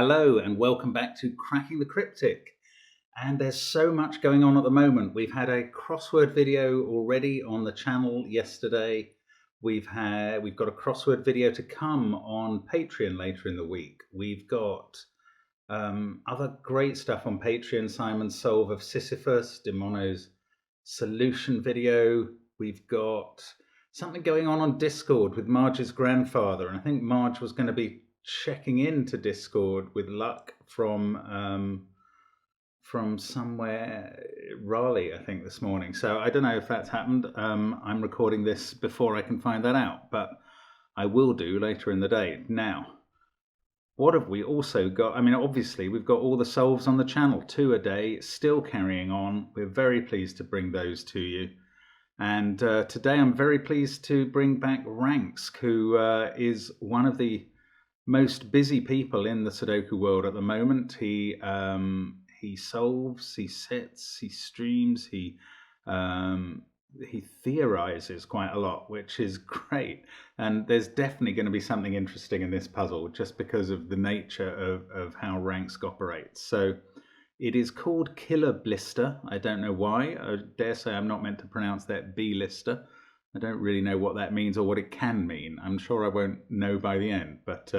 Hello and welcome back to Cracking the Cryptic. And there's so much going on at the moment. We've had a crossword video already on the channel yesterday. We've got a crossword video to come on Patreon later in the week. We've got other great stuff on Patreon. Simon's Solve of Sisyphus, Demono's solution video. We've got something going on Discord with Marge's grandfather. And I think Marge was going to be checking into Discord with luck from somewhere, Raleigh, I think, this morning. So I don't know if that's happened. I'm recording this before I can find that out, but I will do later in the day. Now, what have we also got? I mean, obviously, we've got all the solves on the channel, 2 a day, still carrying on. We're very pleased to bring those to you. And today I'm very pleased to bring back Ranks, who is one of the most busy people in the Sudoku world at the moment. He solves, he sets, he streams, he theorizes quite a lot, which is great. And there's definitely going to be something interesting in this puzzle just because of the nature of how Ranks operates. So it is called Killer Blister. I don't know why. I dare say I'm not meant to pronounce that B-lister. I don't really know what that means or what it can mean. I'm sure I won't know by the end, but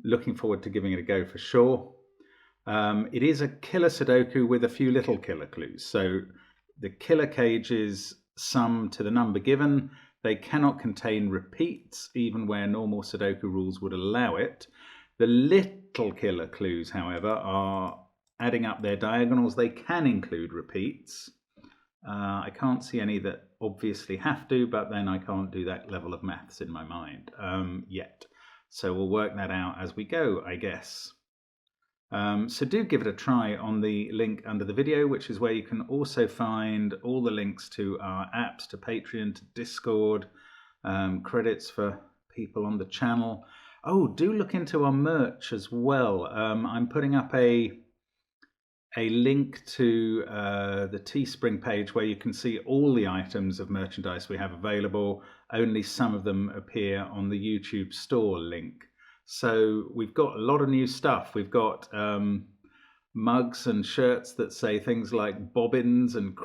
looking forward to giving it a go for sure. It is a killer Sudoku with a few little killer clues. So the killer cages sum to the number given. They cannot contain repeats, even where normal Sudoku rules would allow it. The little killer clues, however, are adding up their diagonals. They can include repeats. I can't see any that obviously have to, but then I can't do that level of maths in my mind yet. So we'll work that out as we go, I guess. So do give it a try on the link under the video, which is where you can also find all the links to our apps, to Patreon, to Discord, credits for people on the channel. Oh, do look into our merch as well. I'm putting up a link to the Teespring page where you can see all the items of merchandise we have available. Only some of them appear on the YouTube store link. So we've got a lot of new stuff. We've got mugs and shirts that say things like bobbins and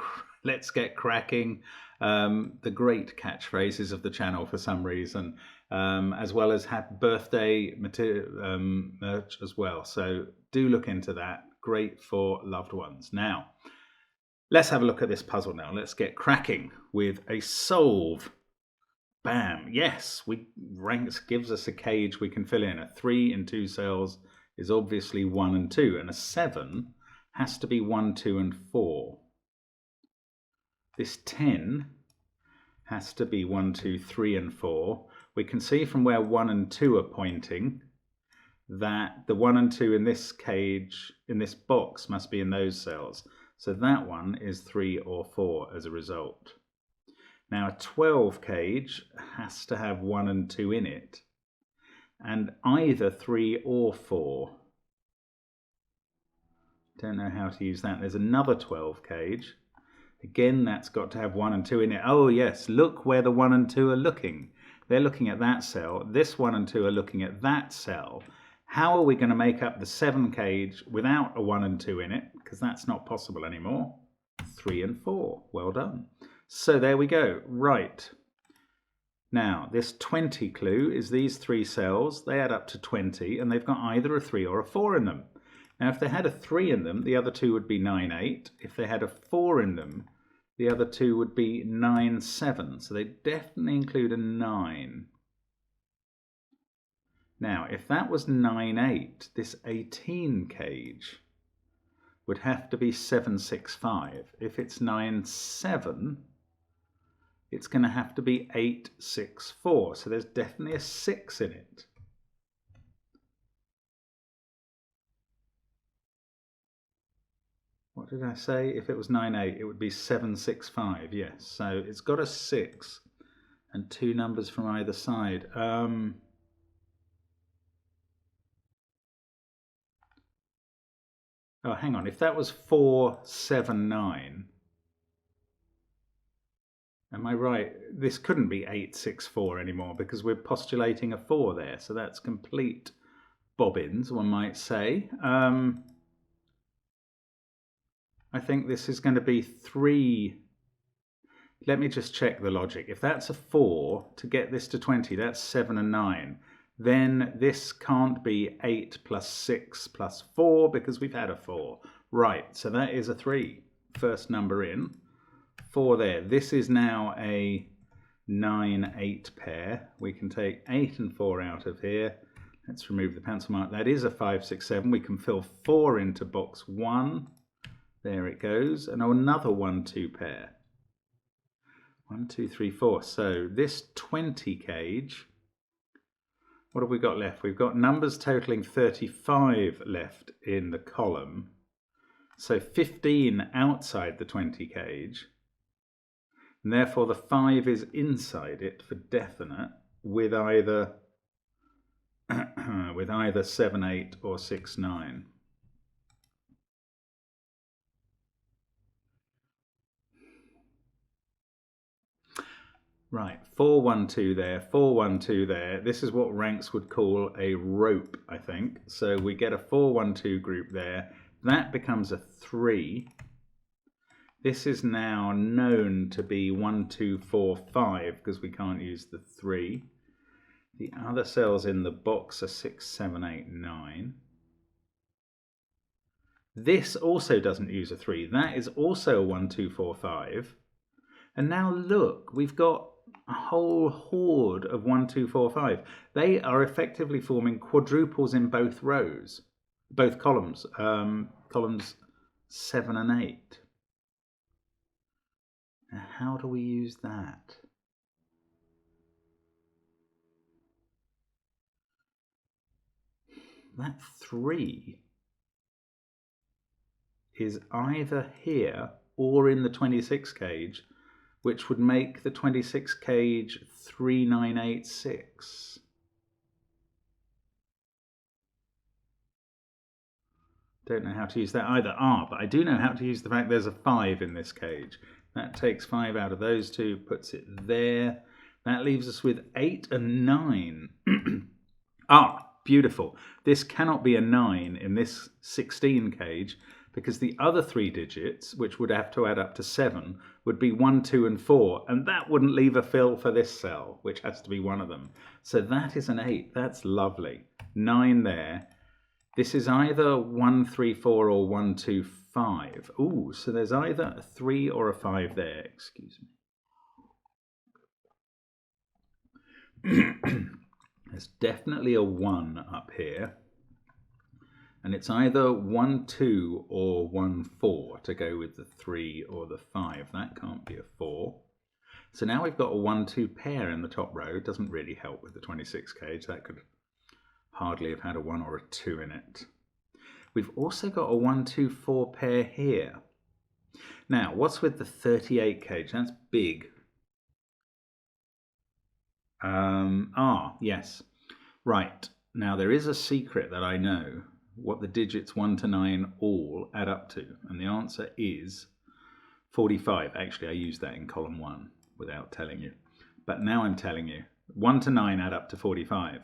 let's get cracking, the great catchphrases of the channel for some reason, as well as happy birthday merch as well. So do look into that. Great for loved ones. Now, let's have a look at this puzzle now. Let's get cracking with a solve. Bam. Yes, Ranks gives us a cage we can fill in. A 3 in 2 cells is obviously 1 and 2, and a 7 has to be 1, 2, and 4. This 10 has to be 1, 2, 3, and 4. We can see from where 1 and 2 are pointing that the 1 and 2 in this cage, in this box, must be in those cells. So that one is 3 or 4 as a result. Now a 12 cage has to have 1 and 2 in it, and either 3 or 4. Don't know how to use that. There's another 12 cage. Again, that's got to have 1 and 2 in it. Oh yes, look where the 1 and 2 are looking. They're looking at that cell. This 1 and 2 are looking at that cell. How are we going to make up the 7 cage without a 1 and 2 in it? Because that's not possible anymore. 3 and 4. Well done. So there we go. Right. Now, this 20 clue is these 3 cells. They add up to 20, and they've got either a 3 or a 4 in them. Now, if they had a 3 in them, the other 2 would be 9, 8. If they had a 4 in them, the other 2 would be 9, 7. So they definitely include a 9. Now, if that was 9, 8, this 18 cage would have to be 7, 6, 5. If it's 9, 7, it's going to have to be 8, 6, 4. So there's definitely a 6 in it. What did I say? If it was 9, 8, it would be 7, 6, 5. Yes, so it's got a 6 and 2 numbers from either side. Oh, hang on. If that was 4, 7, 9, am I right? This couldn't be 8, 6, 4 anymore because we're postulating a 4 there. So that's complete bobbins, one might say. I think this is going to be 3. Let me just check the logic. If that's a 4, to get this to 20, that's 7 and 9. Then this can't be 8 plus 6 plus 4 because we've had a 4. Right, so that is a 3. First number in. 4 there. This is now a 9-8 pair. We can take 8 and 4 out of here. Let's remove the pencil mark. That is a 5, 6, 7. We can fill 4 into box 1. There it goes. And another 1, 2 pair. 1, 2, 3, 4. So this 20 cage, what have we got left? We've got numbers totaling 35 left in the column. So 15 outside the 20 cage. And therefore the 5 is inside it for definite with either 7, 8 or 6, 9. Right, 4, 1, 2 there, 4, 1, 2 there. This is what ranks would call a rope, I think. So we get a 4, 1, 2 group there. That becomes a 3. This is now known to be 1, 2, 4, 5 because we can't use the 3. The other cells in the box are 6, 7, 8, 9. This also doesn't use a 3. That is also a 1, 2, 4, 5. And now look, we've got a whole horde of 1, 2, 4, 5. They are effectively forming quadruples in both rows, both columns, columns 7 and 8. Now, how do we use that? That 3 is either here or in the 26 cage, which would make the 26 cage 3, 9, 8, 6. Don't know how to use that either. But I do know how to use the fact there's a 5 in this cage. That takes 5 out of those two, puts it there. That leaves us with 8 and 9. Beautiful. This cannot be a 9 in this 16 cage because the other 3 digits, which would have to add up to 7, would be 1, 2, and 4, and that wouldn't leave a fill for this cell, which has to be one of them. So that is an 8. That's lovely. 9 there. This is either 1, 3, 4 or 1, 2, 5. Ooh, so there's either a 3 or a 5 there. Excuse me. There's definitely a 1 up here. And it's either 1, 2 or 1, 4 to go with the 3 or the 5. That can't be a 4. So now we've got a 1, 2 pair in the top row. It doesn't really help with the 26 cage. That could hardly have had a 1 or a 2 in it. We've also got a 1, 2, 4 pair here. Now, what's with the 38 cage? That's big. Yes. Right. Now, there is a secret that I know, what the digits 1 to 9 all add up to. And the answer is 45. Actually, I used that in column 1 without telling you. But now I'm telling you. 1 to 9 add up to 45.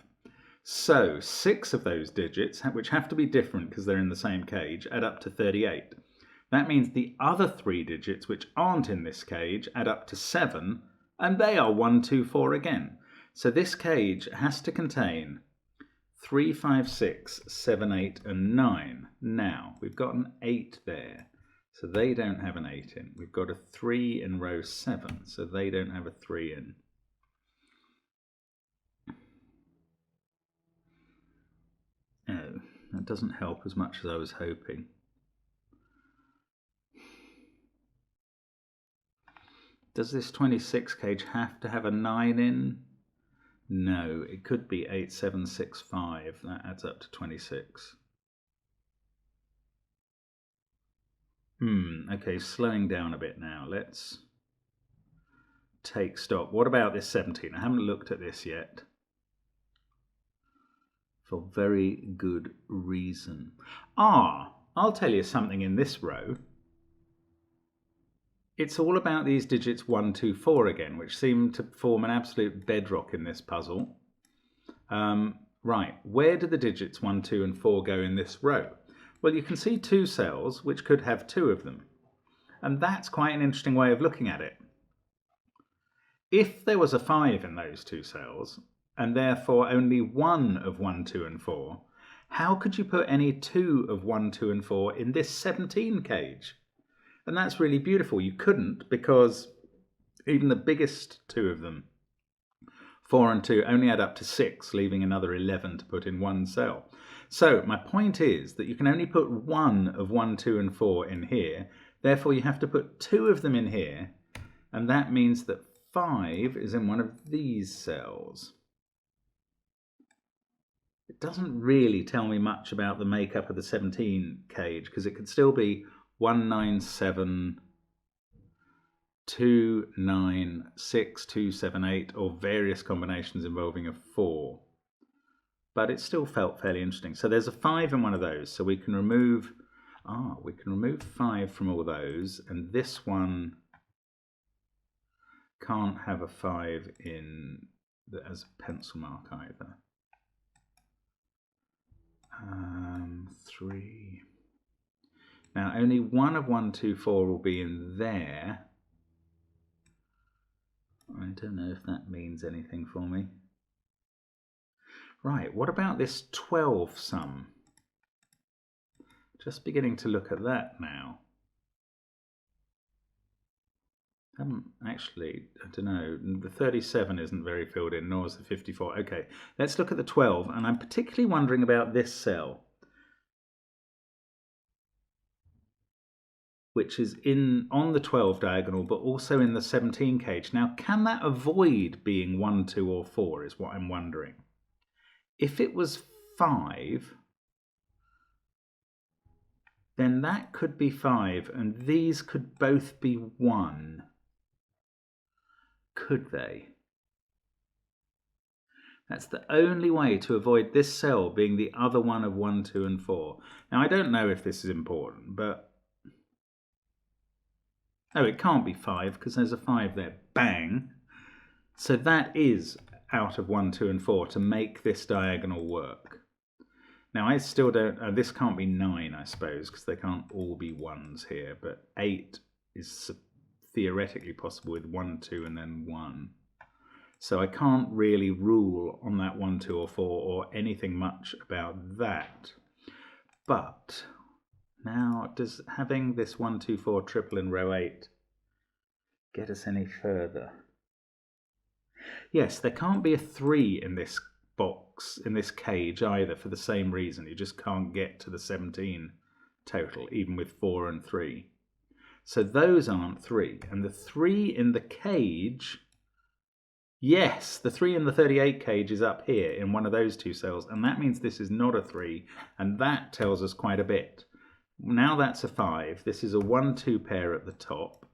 So 6 of those digits, which have to be different because they're in the same cage, add up to 38. That means the other 3 digits, which aren't in this cage, add up to 7, and they are 1, 2, 4 again. So this cage has to contain 3, 5, 6, 7, 8, and 9. Now, we've got an 8 there, so they don't have an 8 in. We've got a 3 in row 7, so they don't have a 3 in. Oh, that doesn't help as much as I was hoping. Does this 26 cage have to have a 9 in? No, it could be 8, 7, 6, 5. That adds up to 26. Okay, slowing down a bit now. Let's take stock. What about this 17? I haven't looked at this yet. For very good reason. I'll tell you something in this row. It's all about these digits 1, 2, 4 again, which seem to form an absolute bedrock in this puzzle. right, where do the digits 1, 2 and 4 go in this row? Well, you can see two cells which could have two of them. And that's quite an interesting way of looking at it. If there was a 5 in those two cells, and therefore only one of 1, 2 and 4, how could you put any 2 of 1, 2 and 4 in this 17 cage? And that's really beautiful. You couldn't, because even the biggest two of them, 4 and 2, only add up to 6, leaving another 11 to put in one cell. So my point is that you can only put one of 1, 2 and 4 in here. Therefore you have to put two of them in here, and that means that 5 is in one of these cells. It doesn't really tell me much about the makeup of the 17 cage, because it could still be 1, 9, 7, 2, 9, 6, 2, 7, 8, or various combinations involving a 4. But it still felt fairly interesting. So there's a 5 in one of those, so we can remove 5 from all those, and this one can't have a 5 in as a pencil mark either. 3. Now only one of 1, 2, 4 will be in there. I don't know if that means anything for me. Right, what about this 12 sum? Just beginning to look at that now. Actually, I don't know, the 37 isn't very filled in, nor is the 54. Okay, let's look at the 12, and I'm particularly wondering about this cell, which is on the 12 diagonal, but also in the 17 cage. Now, can that avoid being 1, 2, or 4 is what I'm wondering. If it was 5, then that could be 5, and these could both be 1. Could they? That's the only way to avoid this cell being the other one of 1, 2, and 4. Now, I don't know if this is important, but... oh, it can't be 5 because there's a 5 there. Bang! So that is out of 1, 2, and 4 to make this diagonal work. Now, I still don't... this can't be 9, I suppose, because they can't all be 1s here, but 8 is theoretically possible with 1, 2, and then 1. So I can't really rule on that 1, 2, or 4 or anything much about that. But now, does having this 1, 2, 4 triple in row 8 get us any further? Yes, there can't be a 3 in this box, in this cage either, for the same reason. You just can't get to the 17 total, even with 4 and 3. So those aren't 3. And the 3 in the cage, yes, the 3 in the 38 cage is up here in one of those two cells. And that means this is not a 3. And that tells us quite a bit. Now that's a 5. This is a 1, 2 pair at the top.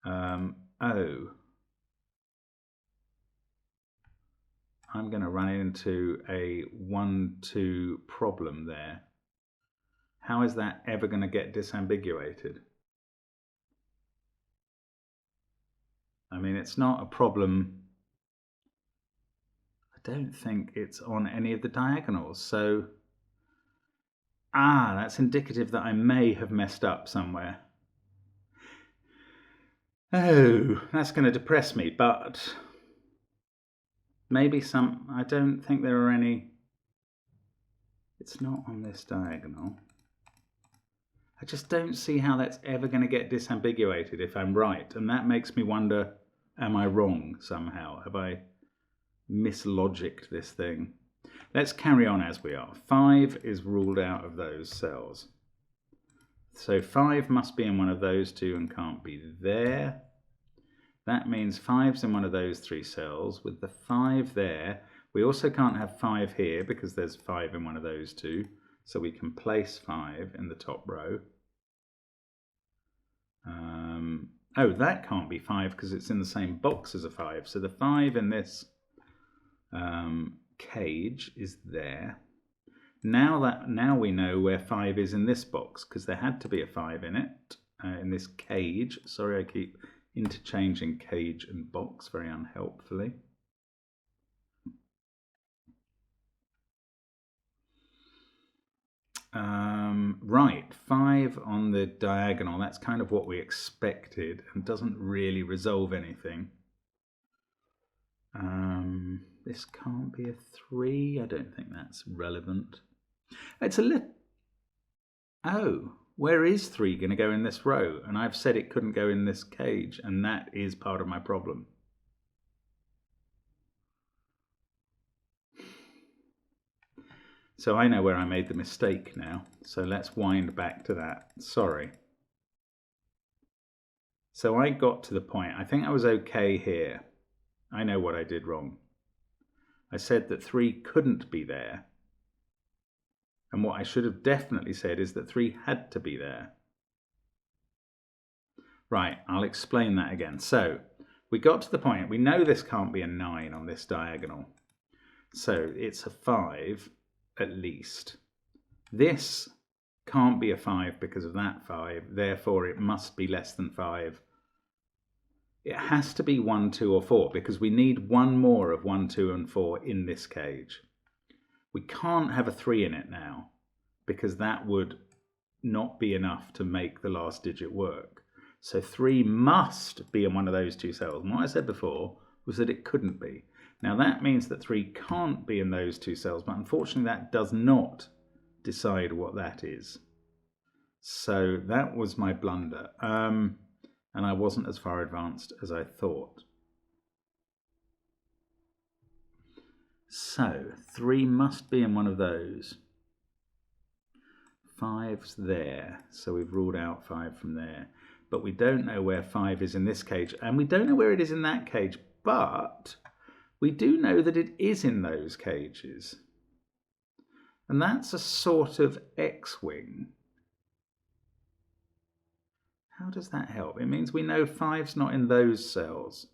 I'm going to run into a 1, 2 problem there. How is that ever going to get disambiguated? I mean, it's not a problem. I don't think it's on any of the diagonals. So, that's indicative that I may have messed up somewhere. Oh, that's going to depress me, but maybe I don't think there are any. It's not on this diagonal. I just don't see how that's ever going to get disambiguated if I'm right. And that makes me wonder, am I wrong somehow? Have I mislogicked this thing? Let's carry on as we are. 5 is ruled out of those cells. So 5 must be in one of those two and can't be there. That means 5's in one of those 3 cells. With the 5 there, we also can't have 5 here because there's 5 in one of those two. So we can place 5 in the top row. That can't be 5 because it's in the same box as a 5. So the 5 in this cage is there. Now we know where 5 is in this box because there had to be a 5 in it, in this cage. Sorry, I keep interchanging cage and box very unhelpfully. Right, 5 on the diagonal. That's kind of what we expected and doesn't really resolve anything. This can't be a 3. I don't think that's relevant. It's a little... Oh, where is 3 going to go in this row? And I've said it couldn't go in this cage, and that is part of my problem. So I know where I made the mistake now. So let's wind back to that. Sorry. So I got to the point. I think I was okay here. I know what I did wrong. I said that 3 couldn't be there. And what I should have definitely said is that 3 had to be there. Right, I'll explain that again. So we got to the point. We know this can't be a 9 on this diagonal. So it's a 5. At least. This can't be a 5 because of that 5, therefore it must be less than 5. It has to be 1, 2 or 4 because we need one more of 1, 2 and 4 in this cage. We can't have a 3 in it now because that would not be enough to make the last digit work. So 3 must be in one of those 2 cells. And what I said before was that it couldn't be. Now that means that 3 can't be in those 2 cells, but unfortunately that does not decide what that is. So that was my blunder, and I wasn't as far advanced as I thought. So 3 must be in one of those. 5's there, so we've ruled out 5 from there. But we don't know where 5 is in this cage, and we don't know where it is in that cage, but we do know that it is in those cages. And that's a sort of X-wing. How does that help? It means we know 5's not in those cells.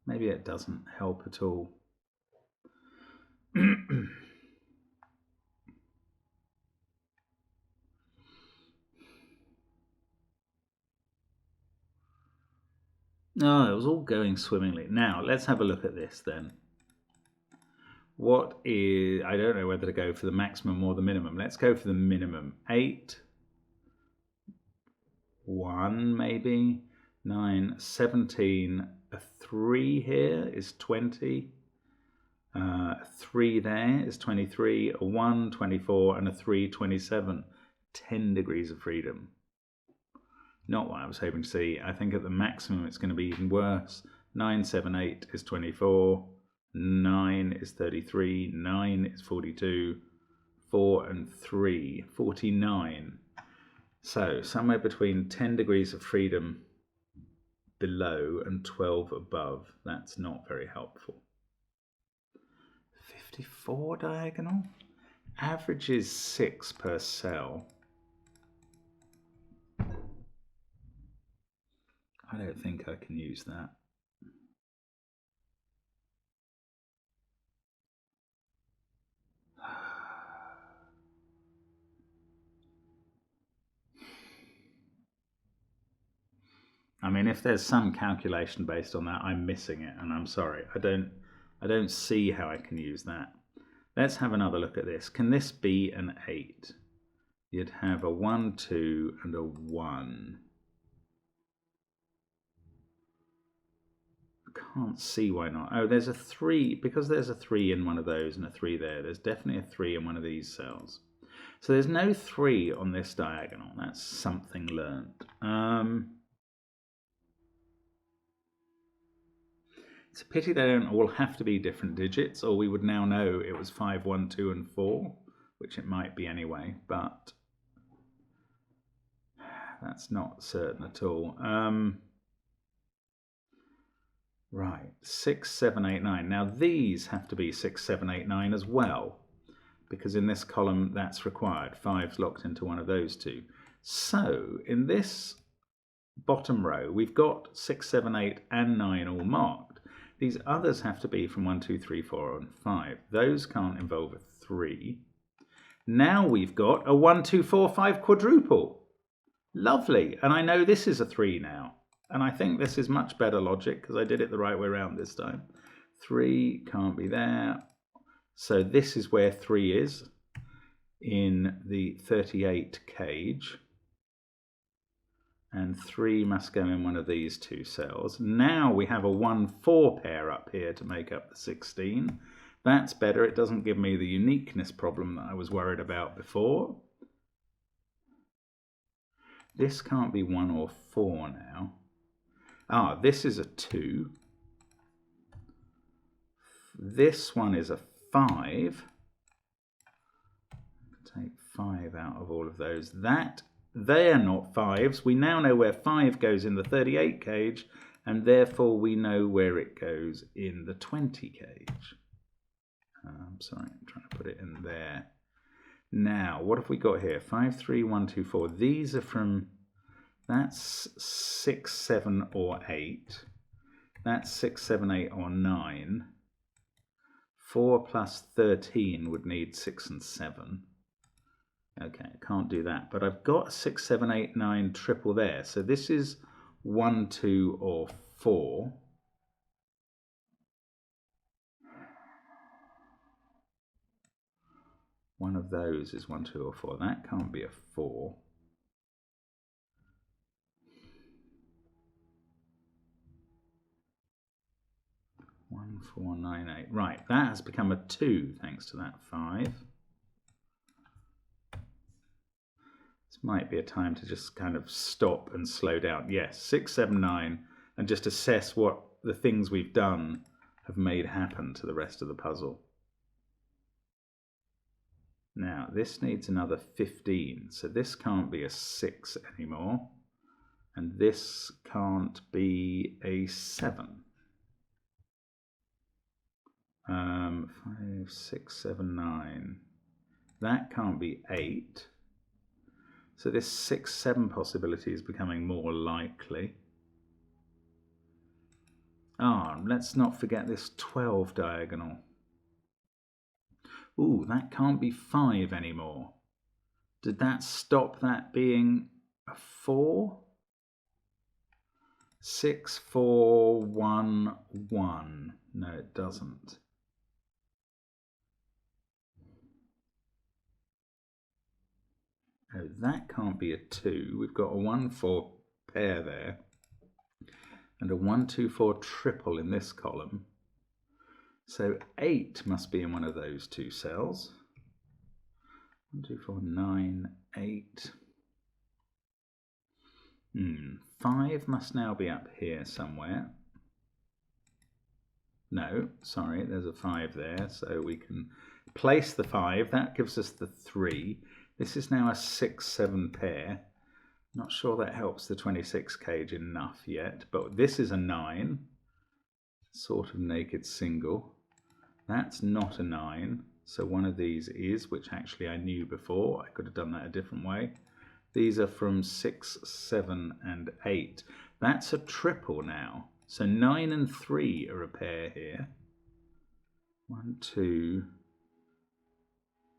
Maybe it doesn't help at all. No, it was all going swimmingly. Now, let's have a look at this then. What is... I don't know whether to go for the maximum or the minimum. Let's go for the minimum. 8, 1 maybe, 9, 17, a 3 here is 20, a 3 there is 23, a 1, 24, and a 3, 27. 10 degrees of freedom. Not what I was hoping to see. I think at the maximum it's going to be even worse. 9, 7, 8 is 24. 9 is 33. 9 is 42. 4 and 3, 49. So somewhere between 10 degrees of freedom below and 12 above. That's not very helpful. 54 diagonal. Average is 6 per cell. I don't think I can use that. I mean, if there's some calculation based on that, I'm missing it, and I'm sorry. I don't see how I can use that. Let's have another look at this. Can this be an 8? You'd have a 1, 2, and a 1. Can't see why not. Oh, there's a 3, because there's a 3 in one of those and a 3 there. There's definitely a 3 in one of these cells. So there's no 3 on this diagonal. That's something learnt. It's a pity they don't all have to be different digits, or we would now know it was 5, 1, 2, and 4, which it might be anyway, but that's not certain at all. Right, 6, 7, 8, 9. Now these have to be 6, 7, 8, 9 as well, because in this column that's required. 5's locked into one of those two. So in this bottom row, we've got 6, 7, 8, and 9 all marked. These others have to be from 1, 2, 3, 4, and 5. Those can't involve a 3. Now we've got a 1, 2, 4, 5 quadruple. Lovely. And I know this is a 3 now. And I think this is much better logic because I did it the right way around this time. 3 can't be there. So this is where 3 is. in the 38 cage, and 3 must go in one of these 2 cells. Now we have a 1-4 pair up here to make up the 16. That's better. It doesn't give me the uniqueness problem that I was worried about before. This can't be 1 or 4 now. Ah, this is a 2. This one is a 5. Take 5 out of all of those. They're not 5s. We now know where 5 goes in the 38 cage, and therefore we know where it goes in the 20 cage. I'm sorry, I'm trying to put it in there. Now, what have we got here? 5, 3, 1, 2, 4. These are from, that's 6, 7, or 8. That's 6, 7, 8, or 9. 4 plus 13 would need 6 and 7. Okay, I can't do that, but I've got 6, 7, 8, 9 triple there. So this is 1, 2, or 4. One of those is 1, 2, or 4. That can't be a 4. One, 4, 9, 8. Right, that has become a 2 thanks to that 5. This might be a time to just kind of stop and slow down. Yes, 6, 7, 9, and just assess what the things we've done have made happen to the rest of the puzzle. Now, this needs another 15, so this can't be a 6 anymore, and this can't be a 7. 5, 6, 7, 9. That can't be 8. So this 6, 7 possibility is becoming more likely. Let's not forget this 12 diagonal. Ooh, that can't be 5 anymore. Did that stop that being a 4? 6, 4, 1, 1. No, it doesn't. Oh, that can't be a 2. We've got a 1, 4 pair there, and a 1, 2, 4 triple in this column. So 8 must be in one of those 2 cells. 1, 2, 4, 9, 8. 5 must now be up here somewhere. No, sorry, there's a 5 there, so we can place the 5. That gives us the 3. This is now a 6, 7 pair. Not sure that helps the 26 cage enough yet, but this is a 9. Sort of naked single. That's not a 9, so one of these is, which actually I knew before. I could have done that a different way. These are from 6, 7, and 8. That's a triple now. So 9 and 3 are a pair here. 1, 2,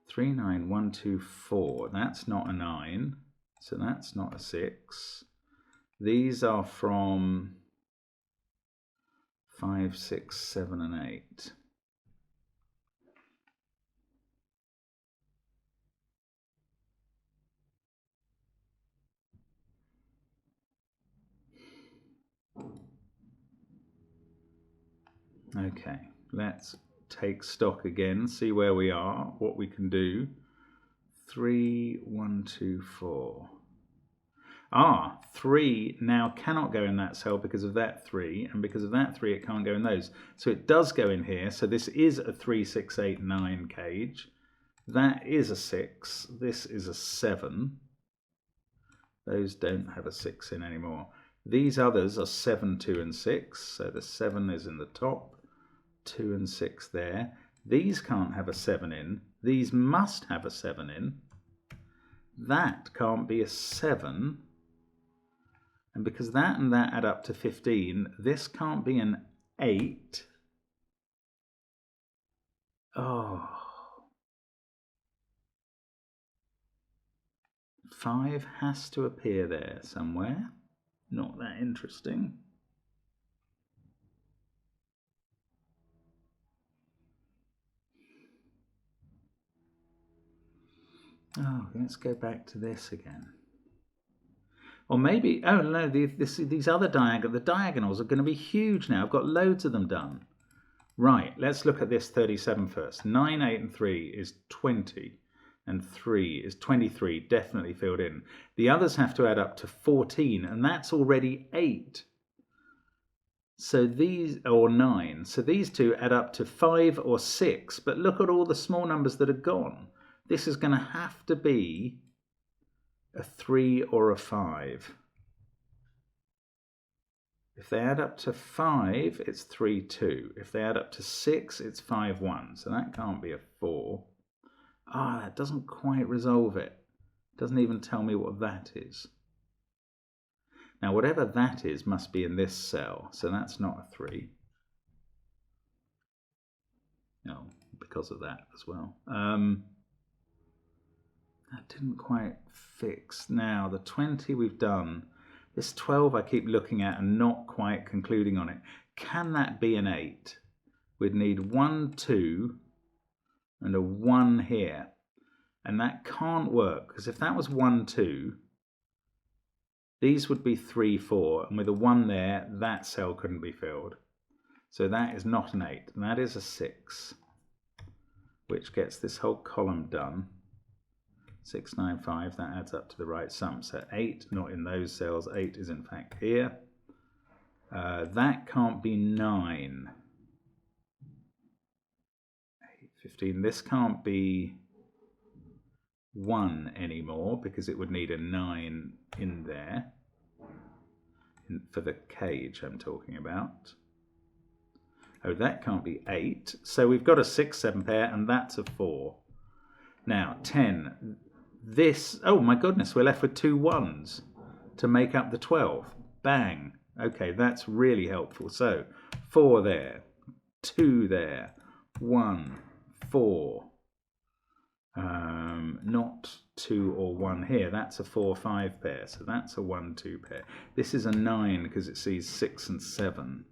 3, 9, 1, 2, 4. That's not a 9, so that's not a 6. These are from 5, 6, 7, and 8. Okay, let's take stock again, see where we are, what we can do. 3, 1, 2, 4. 3 now cannot go in that cell because of that 3, and because of that 3 it can't go in those. So it does go in here, so this is a 3, 6, 8, 9 cage. That is a 6, this is a 7. Those don't have a 6 in anymore. These others are 7, 2, and 6, so the 7 is in the top. 2 and 6 there. These can't have a 7 in. These must have a 7 in. That can't be a 7. And because that and that add up to 15, this can't be an 8. Oh. 5 has to appear there somewhere. Not that interesting. Oh, let's go back to this again. Or maybe, oh no, these other the diagonals are going to be huge now. I've got loads of them done. Right, let's look at this 37 first. 9, 8 and 3 is 20. And 3 is 23, definitely filled in. The others have to add up to 14, and that's already 8. So these, or 9. So these two add up to 5 or 6. But look at all the small numbers that are gone. This is going to have to be a 3 or a 5. If they add up to 5, it's 3, 2. If they add up to 6, it's 5, 1. So that can't be a 4. Ah, that doesn't quite resolve it. Doesn't even tell me what that is. Now, whatever that is must be in this cell. So that's not a 3. No, because of that as well. That didn't quite fix. Now, the 20 we've done. This 12 I keep looking at and not quite concluding on it. Can that be an 8? We'd need 1, 2, and a 1 here. And that can't work, because if that was 1, 2, these would be 3, 4. And with a 1 there, that cell couldn't be filled. So that is not an 8. And that is a 6, which gets this whole column done. 6, 9, 5, that adds up to the right sum. So 8, not in those cells, 8 is in fact here. That can't be 9. 8, 15, this can't be 1 anymore, because it would need a 9 in there. For the cage I'm talking about. Oh, that can't be 8. So we've got a 6, 7 pair, and that's a 4. Now, 10. This, oh my goodness, we're left with 2 1s to make up the 12. Bang. Okay, that's really helpful. So 4 there, 2 there, 1, 4. Not 2 or 1 here. That's a 4, 5 pair. So that's a 1, 2 pair. This is a 9 because it sees 6 and 7.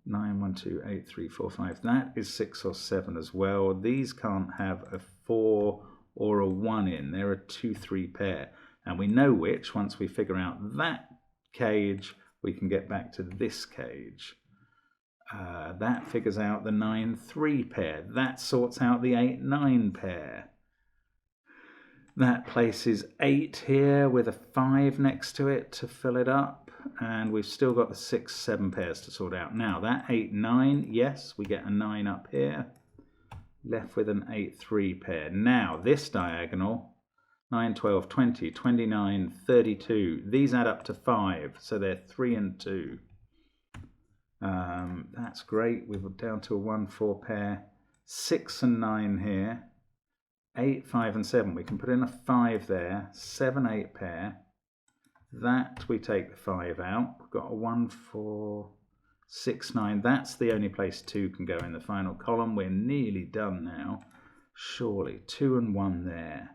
9, 1, 2, 8, 3, 4, 5. That is 6 or 7 as well. These can't have a 4 or a 1 in. They're a 2, 3 pair. And we know which. Once we figure out that cage, we can get back to this cage. That figures out the 9, 3 pair. That sorts out the 8, 9 pair. That places 8 here with a 5 next to it to fill it up. And we've still got the 6, 7 pairs to sort out. Now that 8, 9, yes, we get a 9 up here. Left with an 8, 3 pair. Now this diagonal, 9, 12, 20, 29, 32. These add up to 5, so they're 3 and 2. That's great. We're down to a 1, 4 pair. 6 and 9 here. 8, 5 and 7. We can put in a 5 there. 7, 8 pair. That we take the 5 out. We've got a 1, 4, 6, 9. That's the only place 2 can go in the final column. We're nearly done now. Surely 2 and 1 there.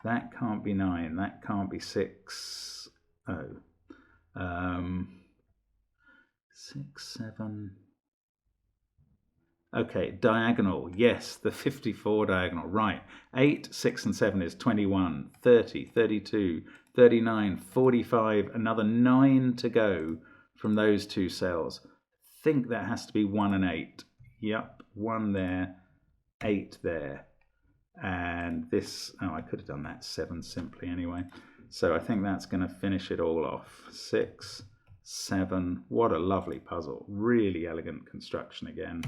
That can't be 9. That can't be 6. Oh. 6, 7. Okay, diagonal. Yes, the 54 diagonal. Right. 8, 6 and 7 is 21, 30, 32, 39, 45. Another 9 to go from those 2 cells. I think that has to be 1 and 8. Yep, 1 there, 8 there. And this, oh, I could have done that 7 simply anyway. So I think that's going to finish it all off. 6, 7. What a lovely puzzle. Really elegant construction again.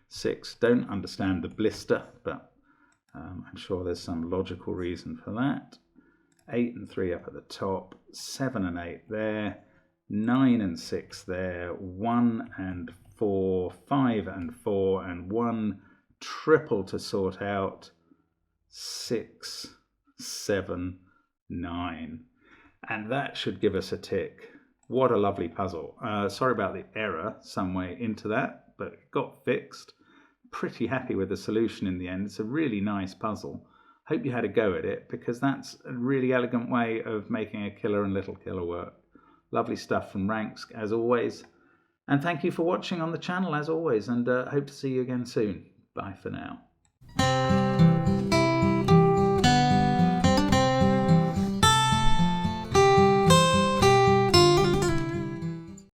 6. Don't understand the blister, but I'm sure there's some logical reason for that. 8 and 3 up at the top. 7 and 8 there. 9 and 6 there. 1 and 4. 5 and 4. And 1 triple to sort out. 6, 7, 9. And that should give us a tick. What a lovely puzzle. Sorry about the error some way into that, but it got fixed. Pretty happy with the solution in the end. It's a really nice puzzle. Hope you had a go at it, because that's a really elegant way of making a killer and little killer work. Lovely stuff from Ranks, as always. And thank you for watching on the channel, as always, and hope to see you again soon. Bye for now.